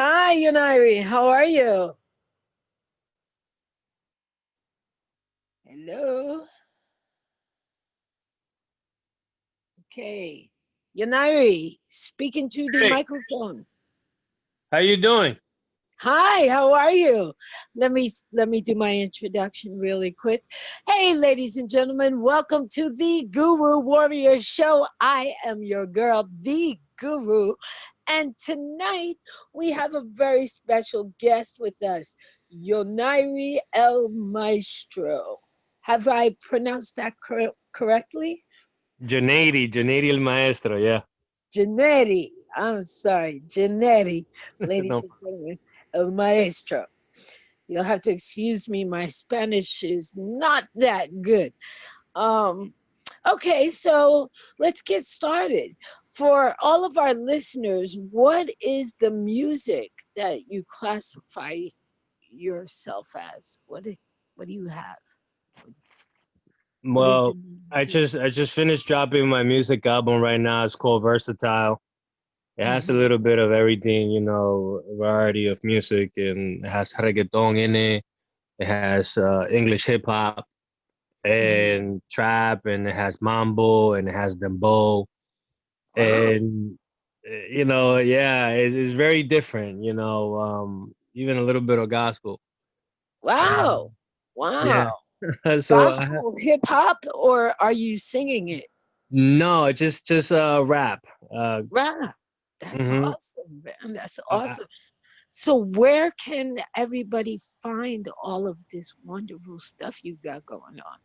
Hi, Yoniery. How are you? Hello. Okay. Yoniery, speaking to the Hey, microphone. how you doing? Hi, how are you? Let me do my introduction really quick. Hey, ladies and gentlemen, welcome to the Guru Warrior Show. I am your girl, the Guru, and tonight we have a very special guest with us, Yoniery El Maestro. Have I pronounced that correctly? Janady El Maestro, yeah. Janetti. I'm sorry, Janetti, ladies No. and gentlemen, El Maestro. You'll have to excuse me. My Spanish is not that good. Um, okay, so let's get started. For all of our listeners, what is the music that you classify yourself as? What do you have? What is the Well, I just finished dropping my music album right now. It's called Versatile. It has a Mhm. little bit of everything, a variety of music, and it has reggaeton in it. It has English hip hop Mhm. and trap, and it has mambo, and it has dembow, Wow. and yeah, it's very different. Even a little bit of gospel. And Wow. Wow. yeah. So Gospel hip hop, or are you singing it? no, just rap. Wow. That's hmm awesome, man. That's I, awesome. So where can everybody find all of this wonderful stuff you got going on?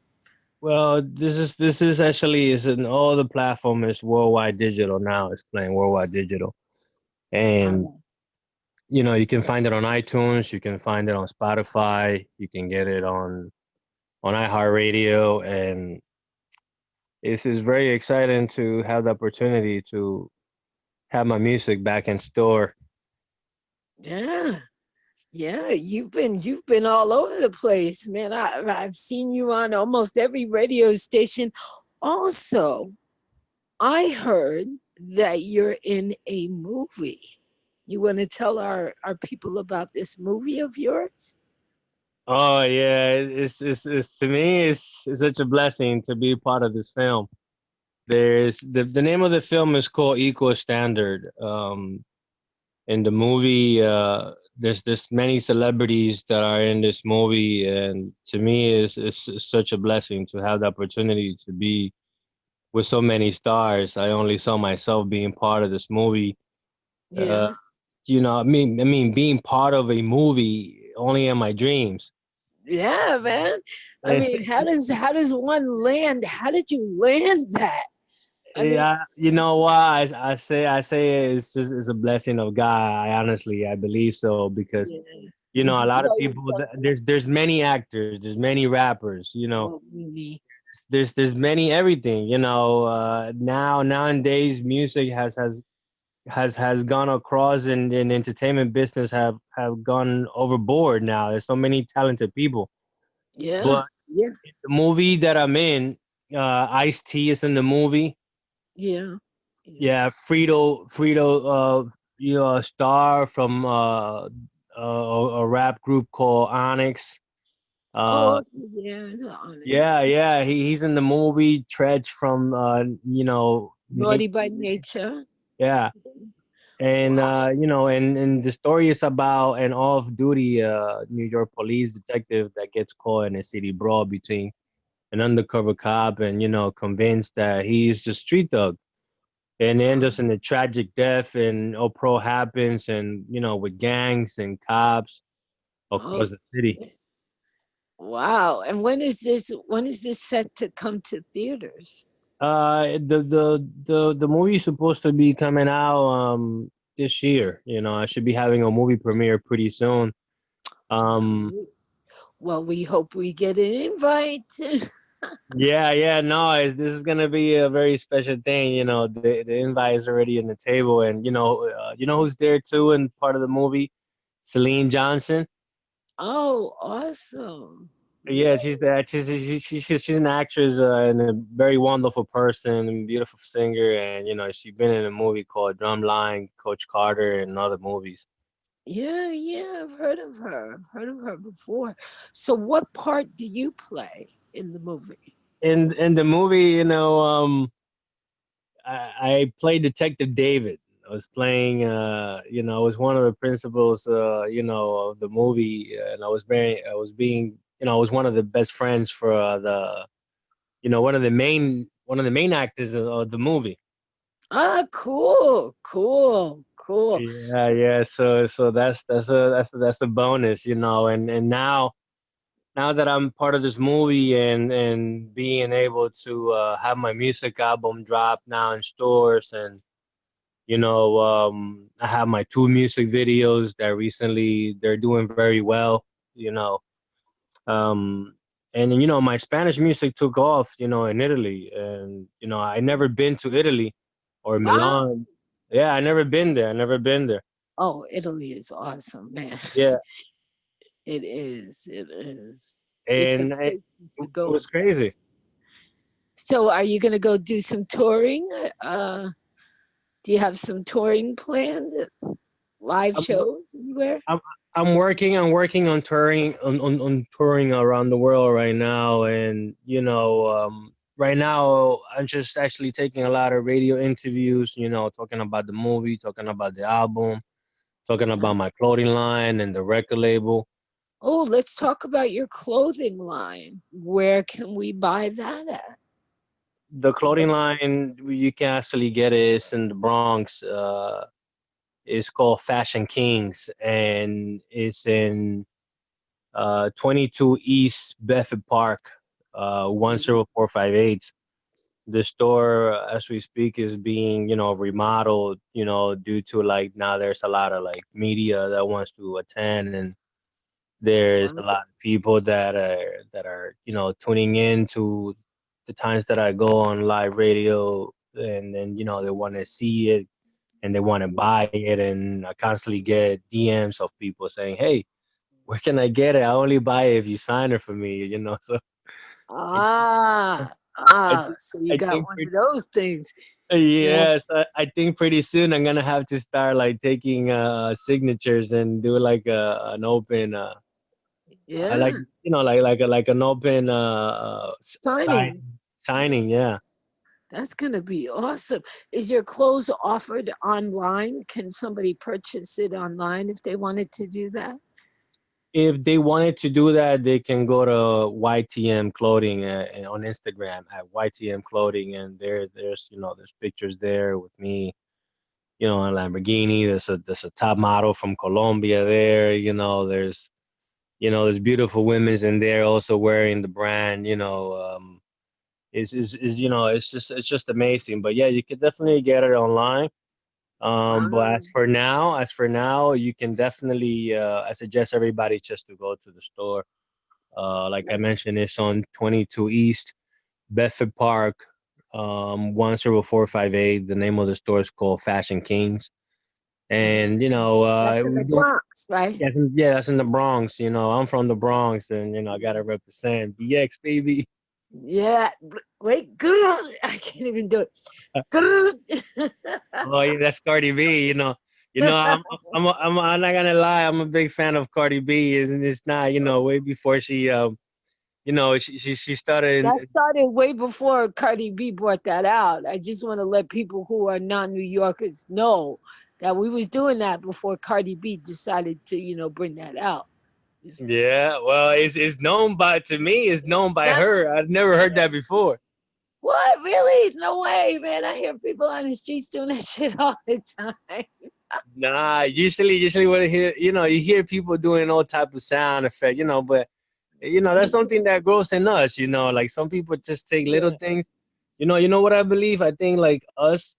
well, this is actually is in all the platform is worldwide digital now. It's playing worldwide digital, and Um, you can find it on iTunes. You can find it on Spotify. You can get it on iHeartRadio, and it's is very exciting to have the opportunity to have my music back in store. yeah. Yeah, you've been all over the place, man. I've seen you on almost every radio station. Also, I heard that you're in a movie. You want to tell our people about this movie of yours? Oh yeah, it's to me it's such a blessing to be part of this film. There's the name of the film is called Equal Standard. In the movie, there's many celebrities that are in this movie, and to me, it's such a blessing to have the opportunity to be with so many stars. I only saw myself being part of this movie. Uh, Yeah. I mean, being part of a movie only in my dreams. Yeah, man. I mean, how does one land? How did you land that? I mean, Yeah, you know why I say it's a blessing of God. I believe so because yeah. a Did you lot of tell people yourself there's many actors, there's many rappers, oh, really? there's many everything. Nowadays music has gone across and entertainment business have gone overboard now. There's so many talented people, Yeah. but Yeah. the movie that I'm in, Ice T is in the movie. Yeah. Yeah. Yeah, Frito, a star from a rap group called Onyx. Uh, Oh, yeah. The yeah, Onyx. yeah, he's in the movie. Tredge from Naughty by nature. yeah, and Wow. and the story is about an off-duty New York police detective that gets caught in a city brawl between an undercover cop and convinced that he's just street thug and it ends up in a tragic death and pro happens and with gangs and cops Oh, across the city. wow. And when is this set to come to theaters? The movie is supposed to be coming out this year. I should be having a movie premiere pretty soon. um Nice. Well, we hope we get an invite. yeah, no, this is gonna be a very special thing. The invite is already on the table, and who's there too and part of the movie, Celine Johnson. Oh, awesome. Yeah, Yeah. she's the she's an actress and a very wonderful person and beautiful singer, and she's been in a movie called Drumline, Coach Carter, and other movies. Yeah, yeah, I've heard of her. I've heard of her before. So, what part do you play in the movie? In the movie, I played Detective David. I was playing, I was one of the principals, of the movie, and I was being, I was one of the best friends for one of the main actors of the movie. Ah, cool, cool, cool. Yeah, yeah. So that's a bonus, and now that I'm part of this movie and being able to have my music album drop now in stores and I have my two music videos that recently they're doing very well, you know. Um, and my Spanish music took off, in Italy, and I never been to Italy or Ah, Milan. Yeah, I never been there. I never been there. oh, Italy is awesome, man. Yeah, It is. It is. It's a and place it to go. was crazy. So, are you going to go do some touring? Do you have some touring planned? Live I'm, shows anywhere? I'm, I'm working on touring on touring around the world right now, and right now I'm just actually taking a lot of radio interviews. Talking about the movie, talking about the album, talking about That's, my clothing line and the record label. oh, let's talk about your clothing line. Where can we buy that at? The What? clothing line you can actually get is in the Bronx. It's called Fashion Kings, and it's in 22 East Bedford Park, 10458. The store, as we speak, is being, remodeled, due to like now there's a lot of like media that wants to attend, and there's a lot of people that are, tuning in to the times that I go on live radio, and then, they want to see it and they want to buy it, and I constantly get DMs of people saying, "Hey, where can I get it? I only buy it if you sign it for me." So I, I, So you I got think one of pretty, those things. Yeah, yes, I think pretty soon I'm gonna have to start like taking signatures and do like an open I like yeah. like an open Signings. signing. Yeah. That's gonna be awesome. Is your clothes offered online? Can somebody purchase it online if they wanted to do that? If they wanted to do that, they can go to YTM Clothing on Instagram at YTM Clothing, and there's pictures there with me, a Lamborghini. There's a top model from Colombia there. There's beautiful women's in there also wearing the brand. Is it's just amazing. But yeah, you could definitely get it online. But Ah, as for now, you can definitely. I suggest everybody just to go to the store. Like I mentioned, it's on 22 East Bedford Park, 10458. The name of the store is called Fashion Kings, yeah. and That's in we the do. Bronx, right? Yeah, that's in the Bronx. I'm from the Bronx, and I gotta represent BX, baby. Yeah. Wait, good. I can't even do it. Good. Oh, yeah, that's Cardi B. I'm not gonna lie. I'm a big fan of Cardi B. Isn't it's not way before she started. That started way before Cardi B brought that out. I just want to let people who are not New Yorkers know that we was doing that before Cardi B decided to, bring that out. It's- Yeah, well, it's known by to me. It's known by Nah, her. I've never heard that before. what? Really? No way, man. I hear people on the streets doing that shit all the time. Nah, usually when I hear, you hear people doing all type of sound effect, but that's something that grows in us. Like some people just take little Yeah, things. You know what I believe? I think like us,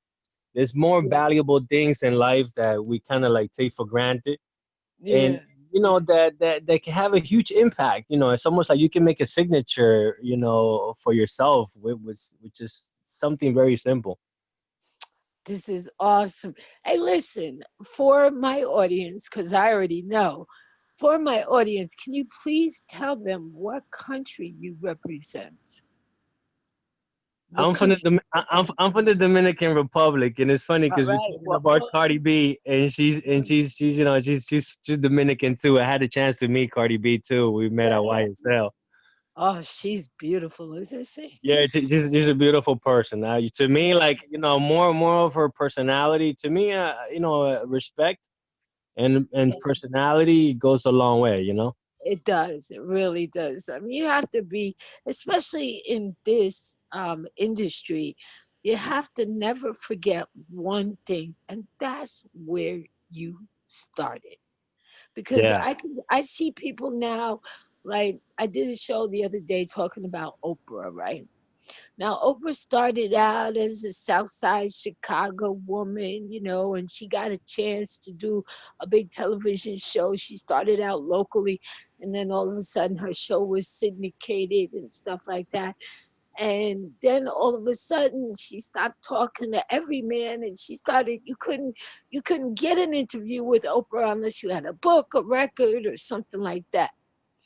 there's more yeah, valuable things in life that we kind of like take for granted, and yeah. that can have a huge impact. It's almost like you can make a signature, for yourself, which is something very simple. This is awesome. Hey, listen, for my audience, because I already know, for my audience, can you please tell them what country you represent? What country? I'm from the Dominican Republic, and it's funny All because we're right. talking Well, about Cardi B, and she's she's Dominican too. I had a chance to meet Cardi B too. We met yeah. at YSL. Oh, she's beautiful, isn't she? Yeah, she's a beautiful person. To me, Yeah, like more of her personality. To me, respect and yeah. personality goes a long way. You know. It does. It really does. I mean, you have to be, especially in this industry, you have to never forget one thing, and that's where you started. Because Yeah. I see people now, like I did a show the other day talking about Oprah, right? Now, Oprah started out as a South Side Chicago woman, and she got a chance to do a big television show. She started out locally, and then all of a sudden her show was syndicated and stuff like that. And then all of a sudden she stopped talking to every man, and she started you couldn't get an interview with Oprah unless you had a book, a record, or something like that.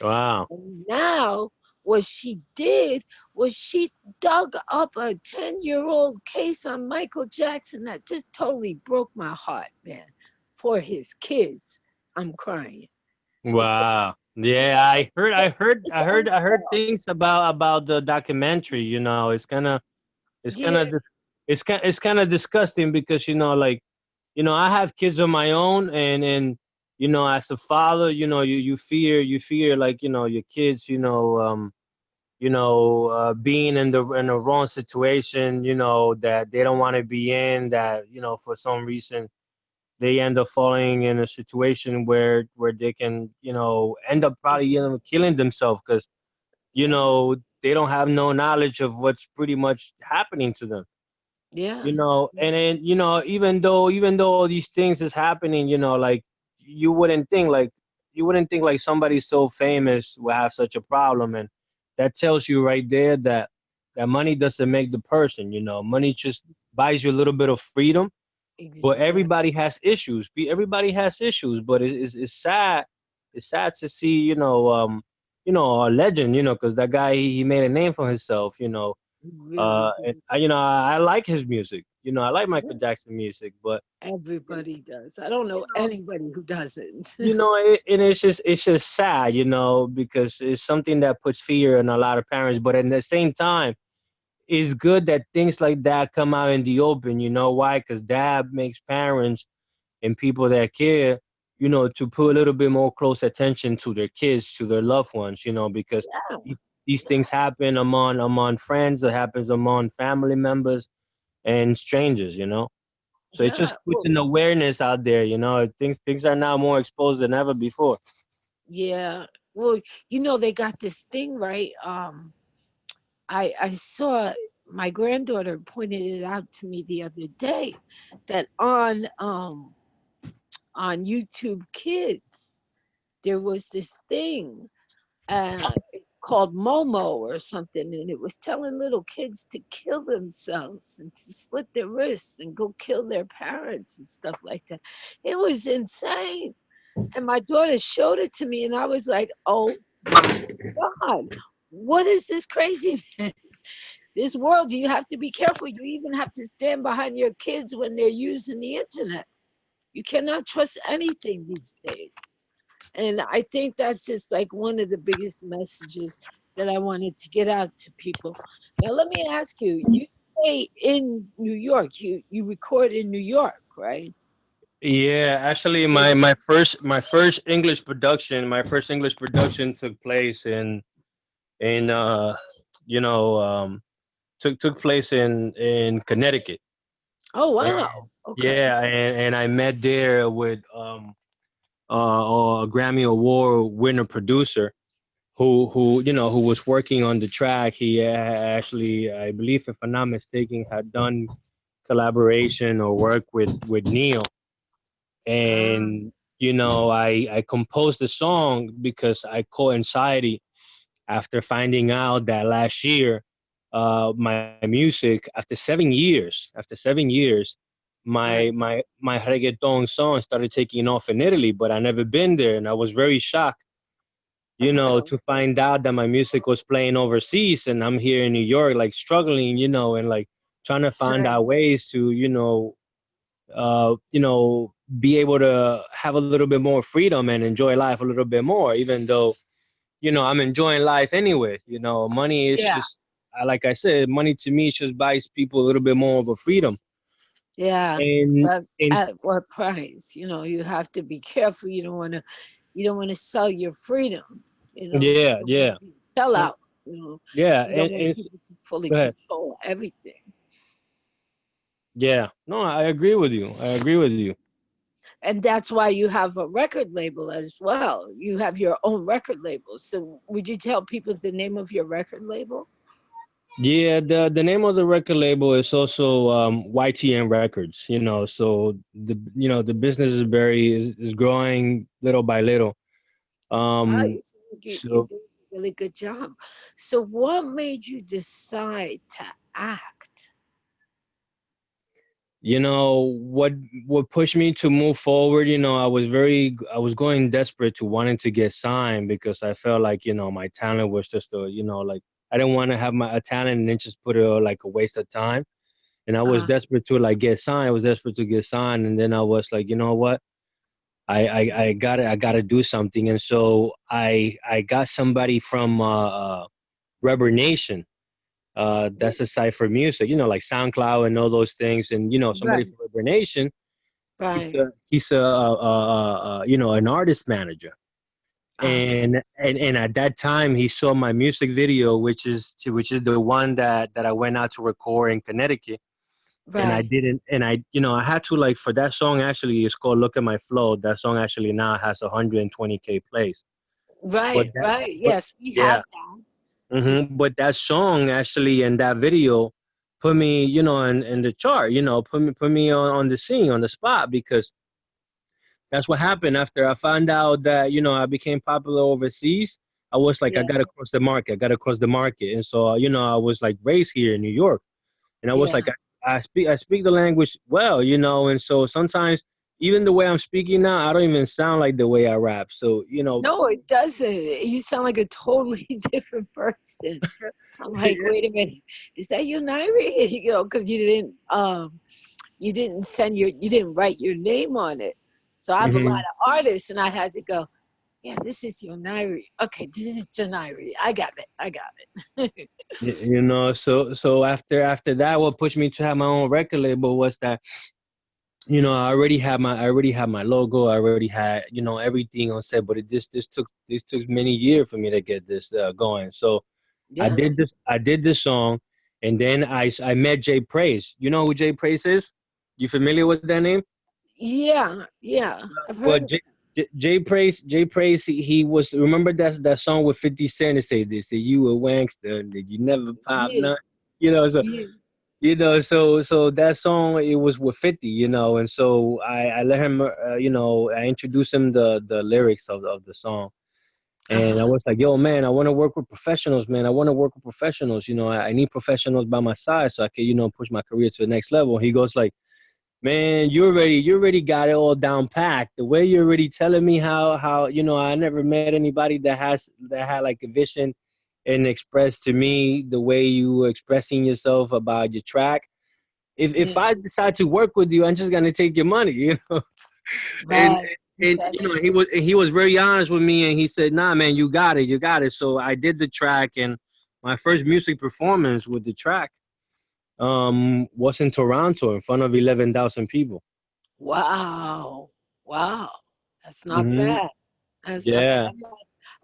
Wow. And now, what she did was she dug up a 10-year-old case on Michael Jackson that just totally broke my heart, man. For his kids, I'm crying. It, Wow. Yeah, it's unfair. I heard things about the documentary. It's kind Yeah, of, it's kind of disgusting because like, I have kids of my own, and as a father, you fear like your kids, being in the wrong situation, that they don't want to be in, that for some reason they end up falling in a situation where they can end up probably killing themselves because yeah, they don't have no knowledge of what's pretty much happening to them. yeah, And then even though all these things is happening, like you wouldn't think like somebody so famous will have such a problem. And that tells you right there that money doesn't make the person. Money just buys you a little bit of freedom, but exactly. everybody has issues. Everybody has issues, but it's sad. It's sad to see, a legend, because that guy, he made a name for himself, Really and do. I like his music. I like Yeah, Michael Jackson music, but everybody does. I don't you know know, anybody who doesn't. and it's just sad, because it's something that puts fear in a lot of parents. But at the same time, it's good that things like that come out in the open. You know why? Because that makes parents and people that care, to put a little bit more close attention to their kids, to their loved ones, because Yeah, these, these yeah, things happen among friends, it happens among family members and strangers, So it yeah. just puts an awareness out there, things are now more exposed than ever before. Yeah. Well, they got this thing, right? I saw my granddaughter pointed it out to me the other day that on YouTube Kids there was this thing called Momo or something, and it was telling little kids to kill themselves and to slit their wrists and go kill their parents and stuff like that. It was insane. And my daughter showed it to me, and I was like, "Oh my God, what is this craziness? This world, you have to be careful. You even have to stand behind your kids when they're using the internet. You cannot trust anything these days." And I think that's just like one of the biggest messages that I wanted to get out to people. Now, let me ask you, you stay in New York, you record in New York, right? Yeah, actually, So, my first English production took place in you know took place in Connecticut. oh, And wow. Okay. yeah, and I met there with a Grammy Award winner producer who was working on the track. He actually, I believe, if I'm not mistaken, had done collaboration or work with Neil. Ah, And I composed the song because I caught anxiety after finding out that last year, my music, after 7 years, right. my reggaeton song started taking off in Italy, but I never been there, and I was very shocked, to find out that my music was playing overseas and I'm here in New York, like struggling, and like trying to find Right. out ways to, be able to have a little bit more freedom and enjoy life a little bit more, even though, I'm enjoying life anyway. Money is Yeah. just, like I said, money to me just buys people a little bit more of a freedom. Yeah. And, But and at what price? You have to be careful. You don't want to sell your freedom. You yeah, don't want yeah, to be a sellout. yeah. You don't want And people to fully go ahead. control everything. Yeah, no, I agree with you. I agree with you. And that's why you have a record label as well. You have your own record label. So would you tell people the name of your record label? Yeah, the name of the record label is also YTN Records. So the business is is growing little by little. Wow, Um, you're so doing a really good job. So what made you decide to act? what pushed me to move forward. I was going desperate to wanting to get signed because I felt like my talent was just like I didn't want to have my a talent and then just put it like a waste of time. And I was Uh, desperate to like get signed. I was desperate to get signed, and then I was like, you know what? I gotta do something. And so I got somebody from Rubber Nation. That's a site for music, like SoundCloud and all those things. And somebody right, from Rubber Nation, right. he's an artist manager. Okay, And at that time he saw my music video, which is the one that I went out to record in Connecticut. And I right, didn't, and I had to, like, for that song, actually, it's called Look at My Flow. That song actually now has 120K plays. But right, that, right. but Yes, we yeah, have that. but that song actually and that video put me, in the chart, put me on the scene, on the spot, because that's what happened after I found out that, I became popular overseas. I was like, I Yeah, got to cross the market. I got to cross the market. And so, I was like raised here in New York. And I was yeah. like, I speak the language well, and so sometimes even the way I'm speaking now, I don't even sound like the way I rap. So No, it doesn't. You sound like a totally different person. I'm like, wait a minute, is that Yoniery? Because you didn't write your name on it. So I have a lot hmm of artists, and I had to go, yeah, this is Yoniery. Okay, this is Yoniery. I got it. I got it. so after that, what pushed me to have my own record label was that I already had my logo. I already had everything on set, but this took many years for me to get this going. So I Yeah, did this. I did this song, and then I met Jay Praise. You know who Jay Praise is? You familiar with that name? yeah, yeah. I've Well, heard of Jay Praise, he was, remember that song with 50 Cent that say this, say you a wankster, that you never pop yeah, none, you know, so yeah. so that song, it was with 50, and so I let him, I introduced him the lyrics of the song, and I Uh-huh. was like, yo, man, I want to work with professionals, man. I want to work with professionals. I need professionals by my side so I can, push my career to the next level. He goes like, man, you already got it all down packed. The way you're already telling me how I never met anybody that had like a vision and expressed to me the way you were expressing yourself about your track. If Yeah, I decide to work with you, I'm just gonna take your money, and right. He and said that. he was very honest with me, and he said, nah, man, you got it. So I did the track, and my first music performance with the track was in Toronto in front of 11,000 people. Wow. Wow. That's not hmm bad. That's not bad. Yeah. I've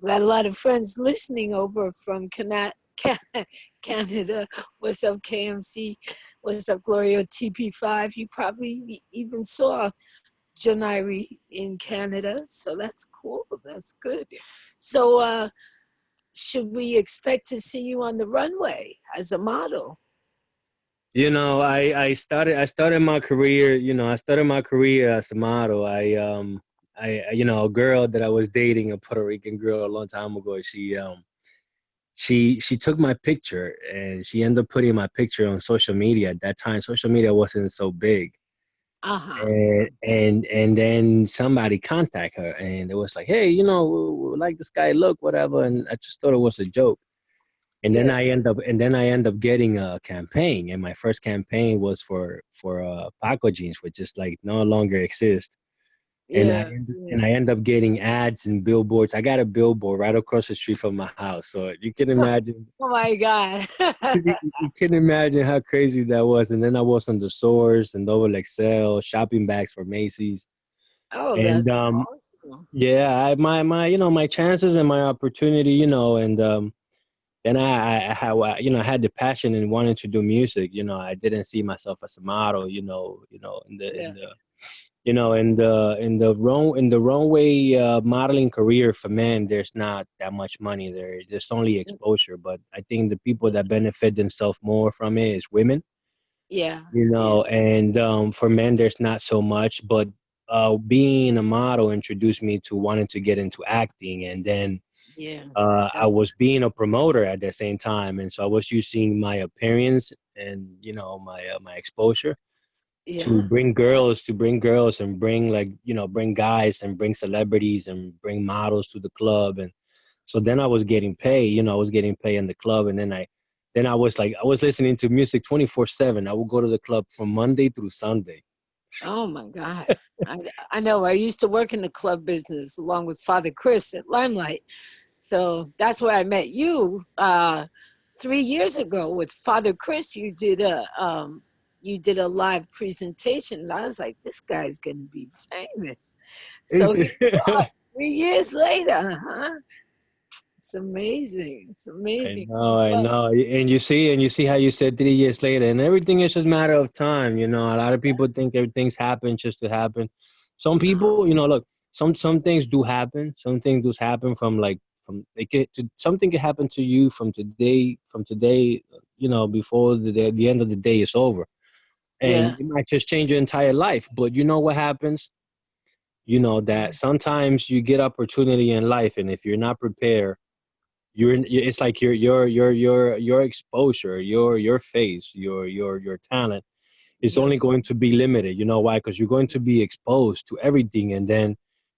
got a lot of friends listening over from Canada. What's up, KMC? What's up, Gloria TP5? You probably even saw Janiri in Canada. So that's cool. That's good. So, should we expect to see you on the runway as a model? I started my career, as a model. A girl that I was dating, a Puerto Rican girl a long time ago, she took my picture and she ended up putting my picture on social media. At that time, social media wasn't so big. Uh-huh. And then somebody contact her, and it was like, hey, we like this guy look, whatever, and I just thought it was a joke. And then Yeah. I end up getting a campaign, and my first campaign was for Paco jeans, which is like no longer exist. And I Yeah. end, Yeah. and I end up getting ads and billboards. I got a billboard right across the street from my house, so you can imagine. Oh my God. You can imagine how crazy that was. And then I was on the stores and Double XL shopping bags for Macy's. Oh, And that's awesome. yeah, my my chances and my opportunity, and then I had the passion and wanted to do music. I didn't see myself as a model. In Yeah. the in the runway modeling career for men, there's not that much money there. There's only exposure. But I think the people that benefit themselves more from it is women. Yeah. Yeah. And for men, there's not so much. But being a model introduced me to wanting to get into acting, and then Yeah. I was being a promoter at the same time, and so I was using my appearance and my exposure to Yeah. bring girls and bring guys and bring celebrities and bring models to the club. And so then I was getting paid. I was getting paid in the club, and then I was like, I was listening to music 24/7. I would go to the club from Monday through Sunday. Oh my God. I, I know. I used to work in the club business along with Father Chris at Limelight. So that's where I met you 3 years ago with Father Chris. You did a live presentation, and I was like, this guy's gonna be famous. So It's- here you are, 3 years later, huh? It's amazing. It's I amazing. know, I Well, know. And you see how you said 3 years later, and everything is just a matter of time. A lot of people think everything's happened just to happen. Some uh-huh. people, look, some things do happen. Some things do happen from something can happen to you from today, before the end of the day is over, and Yeah, it might just change your entire life. But you know what happens? That sometimes you get opportunity in life, and if you're not prepared, it's like your exposure, your face, your talent is yeah, only going to be limited. You know why? Because you're going to be exposed to everything, and then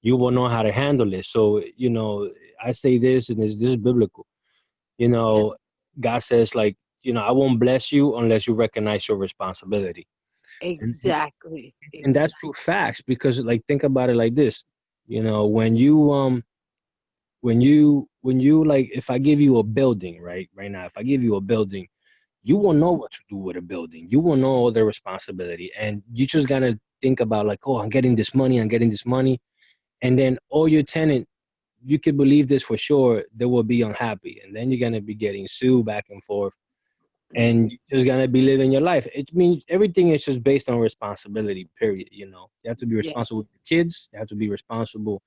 you will know how to handle it. So I say this, and this is biblical. you yeah. know God says, like, I won't bless you unless you recognize your responsibility. Exactly. And that's Exactly. true facts, because, like, think about it like this. When you like, if I give you a building, right now, if I give you a building, you will know Mhm. what to do with a building. You will know all the responsibility, and you just gotta think about, like, oh, I'm getting this money, and then all your tenant, you can believe this for sure, they will be unhappy, and then you're gonna be getting sued back and forth, and Mhm. you're just gonna be living your life. It means everything is just based on responsibility. Period. You have to be Yeah. responsible with your kids. You have to be responsible.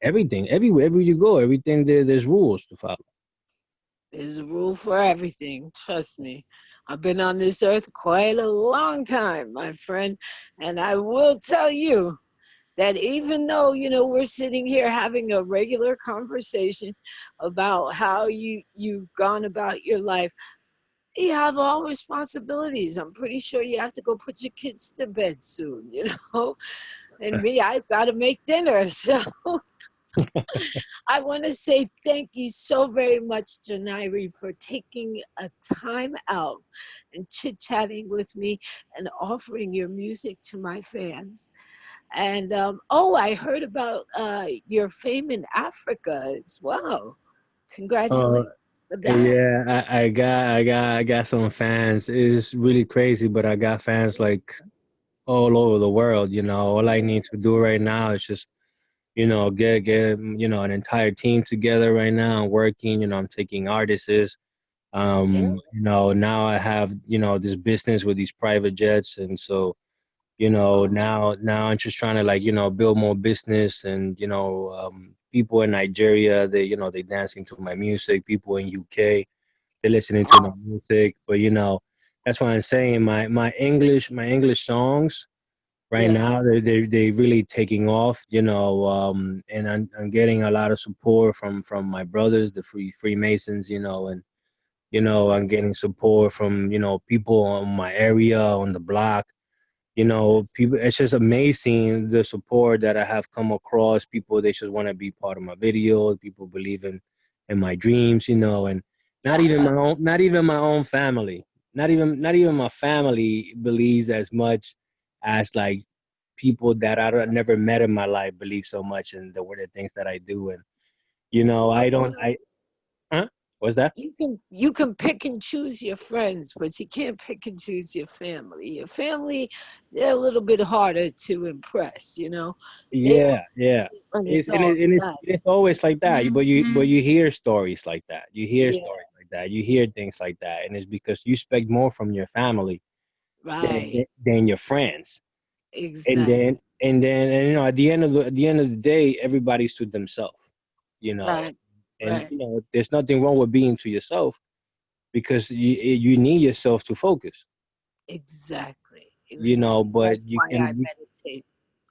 Everything, everywhere you go, everything there's rules to follow. There's a rule for everything. Trust me. I've been on this earth quite a long time, my friend. And I will tell you that even though, we're sitting here having a regular conversation about how you've gone about your life, you have all responsibilities. I'm pretty sure you have to go put your kids to bed soon. And me, I've got to make dinner. So I want to say thank you so very much, Janiri, for taking a time out and chit chatting with me and offering your music to my fans. And oh, I heard about your fame in Africa as well. Uh, Congratulations for that. yeah, I got some fans. It's really crazy, but I got fans like all over the world. All I need to do right now is just get an entire team together right now. I'm working. I'm taking artists. Yeah, Now I have this business with these private jets, and so oh, now I'm just trying to, like, build more business. And people in Nigeria, they dancing to my music. People in UK, they're listening to my awesome. music. But that's why I'm saying my English songs right Yeah, now, they really taking off. And I'm getting a lot of support from my brothers, the Freemasons. And I'm that's getting support from people on my area, on the block. You know, Yes. people, it's just amazing the support that I have come across. People, they just want to be part of my videos. People believe in my dreams, you know, and Yeah. not even my own family, not even my family believes as much as like people that never met in my life believe so much in the things that I do. And you know, I don't, Well, I, huh? What's that? you can pick and choose your friends, but you can't pick and choose your family. Your family, they're a little bit harder to impress, you know. They Yeah, yeah. when it's all done. It's always like that. But you hear stories like that. You hear Yeah, stories like that. You hear things like that, and it's because you expect more from your family right. than your friends. And Exactly. then and you know, at the end of the day, everybody's to themselves. You know, Right. and Right. you know, there's nothing wrong with being to yourself because you need yourself to focus. Exactly. You know, Exactly. but That's why I meditate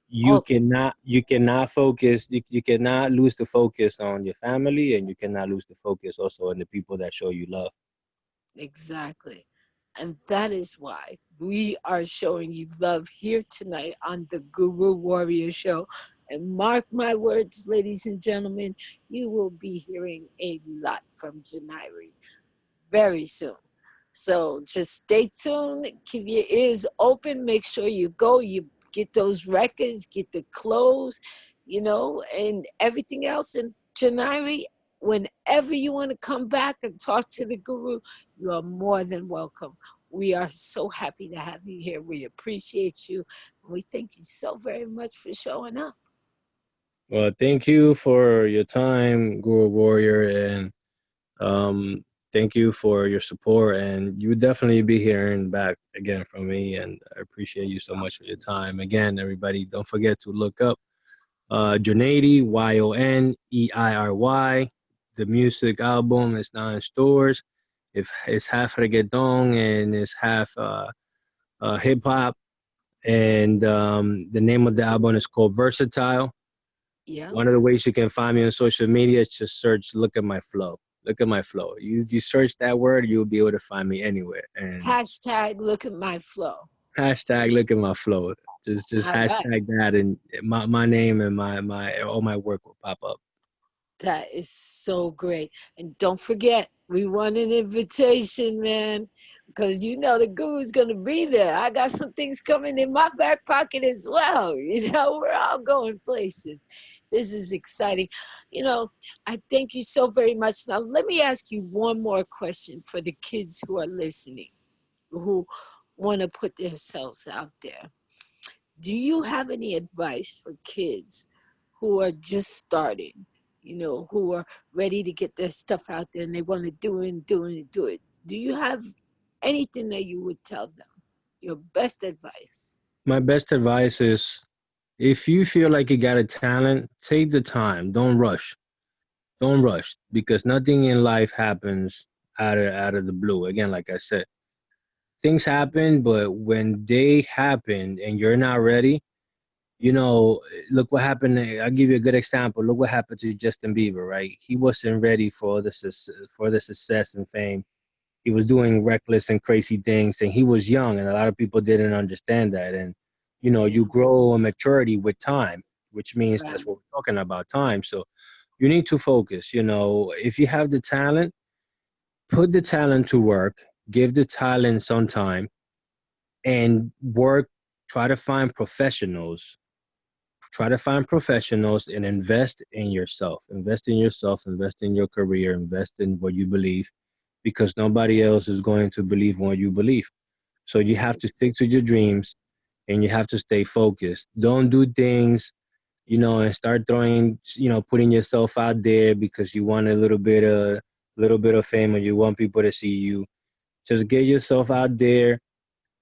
you all the cannot you cannot focus you cannot lose the focus on your family, and you cannot lose the focus also on the people that show you love. exactly. And that is why we are showing you love here tonight on the Guru Warrior Show. And mark my words, ladies and gentlemen, you will be hearing a lot from Janiri very soon. So just stay tuned, keep your ears open, make sure you go, you get those records, get the clothes, and everything else. And Janari, whenever you want to come back and talk to the guru, you are more than welcome. We are so happy to have you here. We appreciate you. We thank you so very much for showing up. Well, thank you for your time, Guru Warrior, and um thank you for your support, and you will definitely be hearing back again from me, and I appreciate you so much for your time. Again, everybody, don't forget to look up Yoniery, Yoniery. The music album is now in stores. If it's half reggaeton and it's half hip hop, and the name of the album is called Versatile. Yeah. One of the ways you can find me on social media is just search "Look at my flow." Look at my flow. You search that word, you'll be able to find me anywhere. And Hashtag look at my flow. hashtag Look at my flow. Just All right. hashtag that, and my name and my all my work will pop up. That is so great. And don't forget, we want an invitation, man, because the guru's going to be there. I got some things coming in my back pocket as well. We're all going places. This is exciting. You know, I thank you so very much. Now, let me ask you one more question for the kids who are listening, who want to put themselves out there. Do you have any advice for kids who are just starting, who are ready to get their stuff out there and they want to do it and do it and do it? Do you have anything that you would tell them? Your best advice? My best advice is if you feel like you got a talent, take the time. Don't rush. Don't rush because nothing in life happens out of the blue. Again, like I said, things happen, but when they happen and you're not ready, you know, look what happened. I'll give you a good example. Look what happened to Justin Bieber, right? He wasn't ready for the success and fame. He was doing reckless and crazy things, and he was young, and a lot of people didn't understand that. And you know, Yeah, you grow in maturity with time, which means right. that's what we're talking about, time. So you need to focus. You know, if you have the talent, put the talent to work. Give the talent some time and work. Try to find professionals. Try to find professionals and invest in yourself. Invest in yourself. Invest in your career. Invest in what you believe, because nobody else is going to believe what you believe. So you have to stick to your dreams, and you have to stay focused. Don't do things, you know, and start throwing, you know, putting yourself out there because you want a little bit of fame or you want people to see you. Just get yourself out there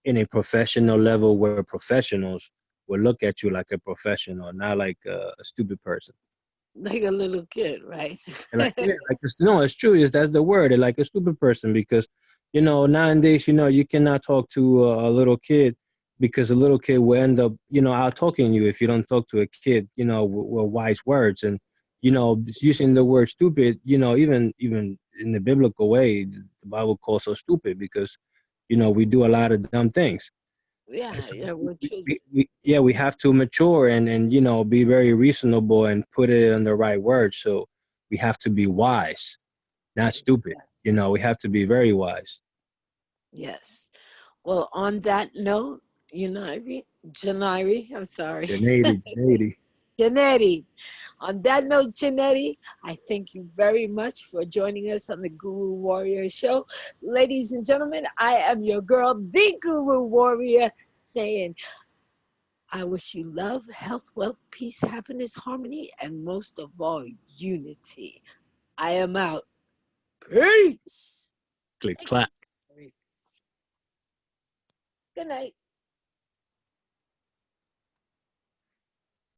in a professional level where professionals will look at you like a professional, not like a stupid person. Like a little kid, right? And like, yeah, like no, it's true. Is that's the word? Like a stupid person, because you know nowadays, you know, you cannot talk to a little kid, because a little kid will end up, you know, out talking you if you don't talk to a kid, you know, with wise words. And you know, using the word stupid, you know, even in the biblical way, the Bible calls us stupid because you know we do a lot of dumb things. Yeah, yeah, we're children. Yeah, we have to mature and be very reasonable and put it in the right words. So we have to be wise, not stupid. Exactly. We have to be very wise. Yes. Well, on that note, Janari, I'm sorry, Janady. Janetti. On that note, Janetti, I thank you very much for joining us on the Guru Warrior Show. Ladies and gentlemen, I am your girl, the Guru Warrior, saying, I wish you love, health, wealth, peace, happiness, harmony, and most of all, unity. I am out. Peace. Click Thank clack. you. Good night.